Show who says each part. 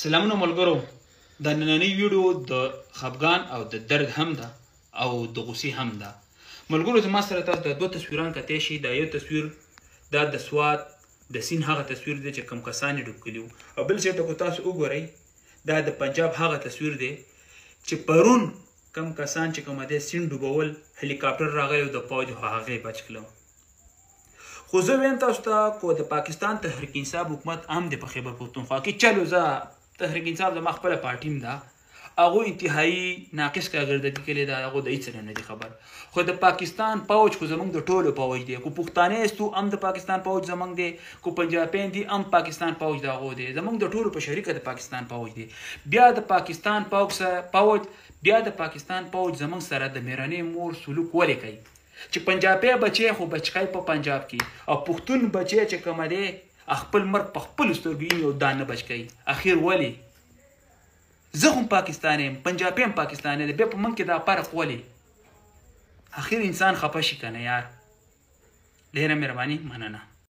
Speaker 1: سلامونه ملګرو د نننۍ ویډیو د خفګان او د درد هم ده او د غوسې هم ده. ملګرو زما سره تاسو د دوه تصویران کتلی شئ. دا یو تصویر دا د سوات د سیند هغه تصویر دی چې کوم کسان یې ډوب کړي وو، او بل چېرته که تاسو وګورئ دا د پنجاب هغه تصویر دی چې پرون کم کسان چې کومه دی سیند ډوبول هلیکاپټر راغلی و د پوځ هغه یې بچ کړه. خو زه وایم تاسو ته که د پاکستان تحریک انصاف حکومت هم دی په خیبر پښتونخوا کې، چلو زه تحریک انصاف زما خپله پارټي ده، هغوی انتهایي ناقص کارکردګي کړې ده، هغوی د هېڅ نه دي خبر. خو د پاکستان پوځ خو زموږ د ټولو پوځ دی، که پښتانه یستو هم د پاکستان پوځ زموږ دی، که پنجابیان دي هم پاکستان پوځ د هغو دی، زموږ د ټولو په شریکه د پاکستان پوځ دی. بیا د پاکستان پوځ زموږ سره د مېرنۍ مور سلوک ولې کوي چې پنجابی بچی خو بچکی په پنجاب کې، او پښتون بچی چې کومه دی خپل مرګ په خپلو سترګو ویني او دا نه بچ کوي. اخر ولې؟ زه هم پاکستانی یم، پنجابی هم پاکستانی دی، بیا په من کې دا فرق ولې؟ اخر انسان خفه شي که نه یار. ډېره مهرباني، مننه.